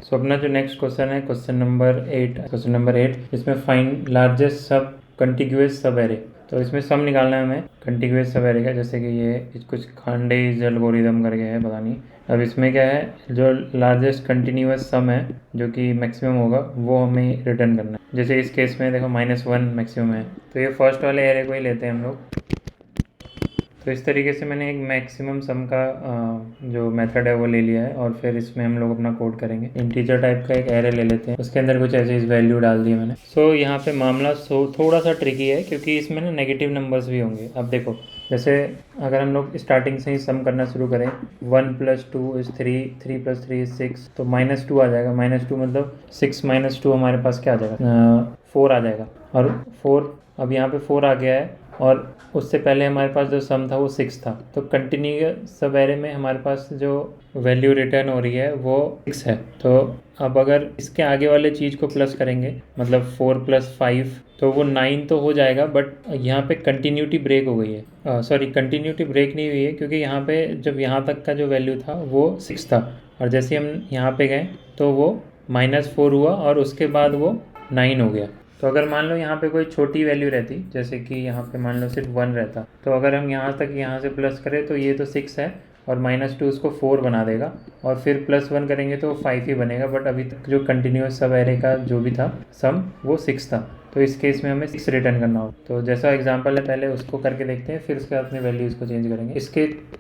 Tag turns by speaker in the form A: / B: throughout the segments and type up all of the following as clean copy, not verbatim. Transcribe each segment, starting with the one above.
A: सो अपना जो next question है क्वेश्चन नंबर 8 इसमें फाइंड लार्जेस्ट सब कंटिग्यूअस सब एरे। तो इसमें सम निकालना है हमें कंटिग्यूअस सब एरे का, जैसे कि ये कुछ खांडेज एल्गोरिदम करके है, पता नहीं। अब इसमें क्या है, जो लार्जेस्ट कंटिन्यूअस सम है जो कि मैक्सिमम होगा वो हमें रिटर्न करना है। जैसे इस केस में देखो -1 मैक्सिमम है, तो ये फर्स्ट वाले एरे को ही लेते हैं हम लोग। तो इस तरीके से मैंने एक मैक्सिमम सम का जो मेथड है वो ले लिया है, और फिर इसमें हम लोग अपना कोड करेंगे। इंटीजर टाइप का एक एरे ले लेते हैं, उसके अंदर कुछ ऐसे इस वैल्यू डाल दी मैंने। सो यहाँ पे मामला थोड़ा सा ट्रिकी है, क्योंकि इसमें ना नेगेटिव नंबर्स भी होंगे। अब देखो, जैसे अगर हम लोग स्टार्टिंग से ही सम करना शुरू करें, 1 + 2 = 3, 3 + 3 = 6, तो -2 आ जाएगा। -2 मतलब 6 - 2 हमारे पास क्या आ जाएगा, 4 आ जाएगा। और 4, अब यहाँ पे 4 आ गया है, और उससे पहले हमारे पास जो सम था वो 6 था। तो कंटिन्यूअस सब एरे में हमारे पास जो वैल्यू रिटर्न हो रही है वो 6 है। तो अब अगर इसके आगे वाले चीज़ को प्लस करेंगे, मतलब 4 + 5, तो वो 9 तो हो जाएगा, बट यहाँ पे कंटिन्यूटी ब्रेक हो गई है। सॉरी, कंटिन्यूटी ब्रेक नहीं हुई है, क्योंकि यहाँ पे जब यहाँ तक का जो वैल्यू था वो 6 था, और जैसे हम यहाँ पे गए तो वो -4 हुआ, और उसके बाद वो 9 हो गया। तो अगर मान लो यहाँ पे कोई छोटी वैल्यू रहती, जैसे कि यहाँ पे मान लो सिर्फ 1 रहता, तो अगर हम यहाँ से प्लस करें तो ये तो 6 है, और -2 उसको 4 बना देगा, और फिर +1 करेंगे तो 5 ही बनेगा। बट अभी तक जो कंटिन्यूअस सब एरे का जो भी था सम वो 6 था, तो इस केस में हमें 6 रिटर्न करना होगा। तो जैसा एग्जांपल है, पहले उसको करके देखते हैं, फिर उसके बाद अपनी वैल्यूज़ को चेंज करेंगे।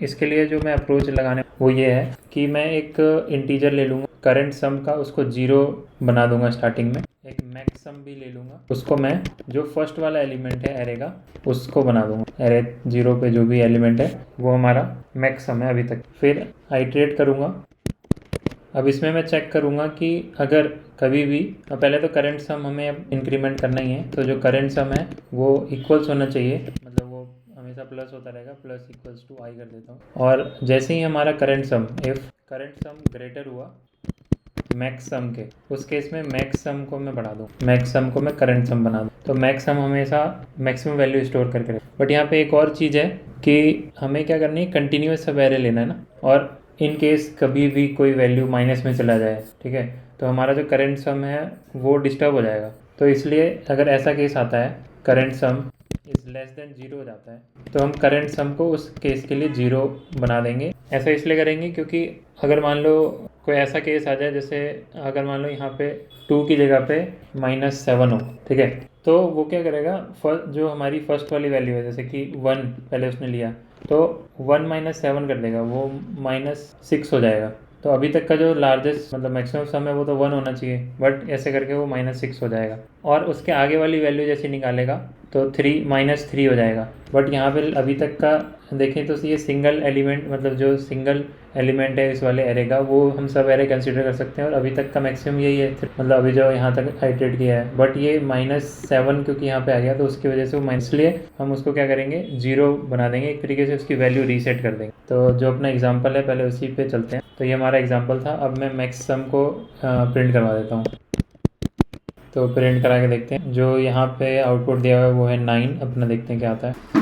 A: इसके लिए जो मैं अप्रोच लगाने वो ये है कि मैं एक इंटीजर ले लूँगा करंट सम का, उसको 0 बना दूंगा स्टार्टिंग में। एक मैक्स सम भी ले लूँगा, उसको मैं जो फर्स्ट वाला एलिमेंट है एरे का उसको बना दूंगा। एरे 0 पे जो भी एलिमेंट है वो हमारा मैक्स सम है अभी तक। फिर आइट्रेट करूँगा। अब इसमें मैं चेक करूँगा कि अगर कभी भी, पहले तो करंट सम हमें अब इंक्रीमेंट करना ही है, तो जो करंट सम है वो इक्वल्स होना चाहिए, मतलब वो हमेशा प्लस होता रहेगा, प्लस = i कर देता हूँ। और जैसे ही हमारा current some, if current some greater हुआ मैक्स सम के, उस केस में मैक्स सम को मैं बढ़ा दूँ, मैक्स सम को मैं करंट सम बना दूँ। तो मैक्स सम हमेशा मैक्सिमम वैल्यू स्टोर करके रखे। बट यहाँ पे एक और चीज़ है कि हमें क्या करनी है, कंटिन्यूअस सब एरे लेना है ना, और इन केस कभी भी कोई वैल्यू माइनस में चला जाए, ठीक है, तो हमारा जो करंट सम है वो डिस्टर्ब हो जाएगा। तो इसलिए अगर ऐसा केस आता है करंट सम <<0 हो जाता है, तो हम करंट सम को उस केस के लिए 0 बना देंगे। ऐसा इसलिए करेंगे क्योंकि अगर मान लो कोई ऐसा केस आ जाए, जैसे अगर मान लो यहाँ पे 2 की जगह पे -7 हो, ठीक है, तो वो क्या करेगा, जो हमारी फर्स्ट वाली वैल्यू है, जैसे कि 1 पहले उसने लिया, तो 1 - 7 कर देगा, वो -6 हो जाएगा। तो अभी तक का जो लार्जेस्ट मतलब मैक्सिमम सम है वो तो 1 होना चाहिए, बट ऐसे करके वो -6 हो जाएगा। और उसके आगे वाली वैल्यू जैसे निकालेगा तो 3 हो जाएगा। बट यहाँ पे अभी तक का देखें तो ये सिंगल एलिमेंट, मतलब जो सिंगल एलिमेंट है इस वाले एरे का, वो हम सब एरे कंसिडर कर सकते हैं, और अभी तक का मैक्सिमम यही है, मतलब अभी जो यहाँ तक आइट्रेट किया है। बट ये -7 क्योंकि यहाँ पे आ गया, तो उसकी वजह से वो इसलिए हम उसको क्या करेंगे, 0 बना देंगे, एक तरीके से उसकी वैल्यू रीसेट कर देंगे। तो जो अपना एग्जाम्पल है पहले उसी पे चलते हैं। तो ये हमारा एग्जाम्पल था। अब मैं मैक्स सम को प्रिंट करवा देता हूँ। तो प्रिंट करा के देखते हैं, जो यहाँ पे आउटपुट दिया हुआ है वो है 9। अपना देखते हैं क्या आता है।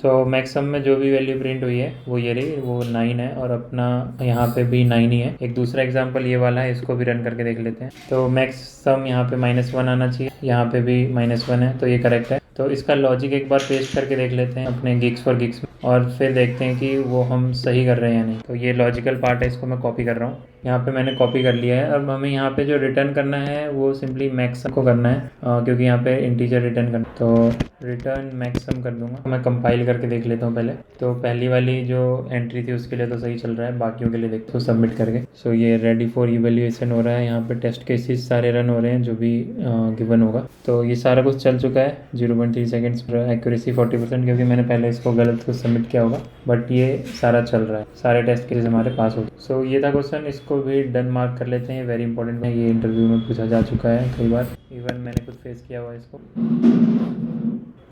A: तो मैक्स सम में जो भी वैल्यू प्रिंट हुई है वो ये रही, वो 9 है, और अपना यहाँ पे भी 9 ही है। एक दूसरा एग्जांपल ये वाला है, इसको भी रन करके देख लेते हैं। तो मैक्स सम यहाँ पे -1 आना चाहिए, यहाँ पे भी -1 है, तो ये करेक्ट है। तो इसका लॉजिक एक बार पेस्ट करके देख लेते हैं अपने गिग्स फॉर गिग्स में, और फिर देखते हैं कि वो हम सही कर रहे हैं या नहीं। तो ये लॉजिकल पार्ट है, इसको मैं कॉपी कर रहा हूँ। यहाँ पे मैंने कॉपी कर लिया है। अब हमें यहाँ पे जो रिटर्न करना है वो सिंपली मैक्स सम को करना है, क्योंकि यहाँ पे इंटीजर रिटर्न करना। तो रिटर्न मैक्स सम कर दूंगा। मैं कंपाइल करके देख लेता हूँ पहले। तो पहली वाली जो एंट्री थी उसके लिए तो सही चल रहा है, बाकियों के लिए देखते हो सबमिट करके। सो ये रेडी फॉर इवेल्युएशन हो रहा है। यहाँ पे टेस्ट केसेस सारे रन हो रहे हैं जो भी गिवन होगा। तो ये सारा कुछ चल चुका है। 0.3 सेकेंड्स पर एक्यूरेसी 40%, क्योंकि मैंने पहले इसको गलत कुछ सबमिट किया होगा, बट ये सारा चल रहा है, सारे टेस्ट केसेस हमारे पास हो गए। सो ये था क्वेश्चन, इसको भी डन मार्क कर लेते हैं। वेरी इंपॉर्टेंट है, ये इंटरव्यू में पूछा जा चुका है कई बार, इवन मैंने खुद फेस किया हुआ इसको।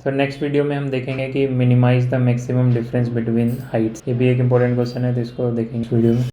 A: तो नेक्स्ट वीडियो में हम देखेंगे कि minimize the maximum difference between heights. ये भी एक इंपॉर्टेंट क्वेश्चन है, तो इसको देखेंगे वीडियो में।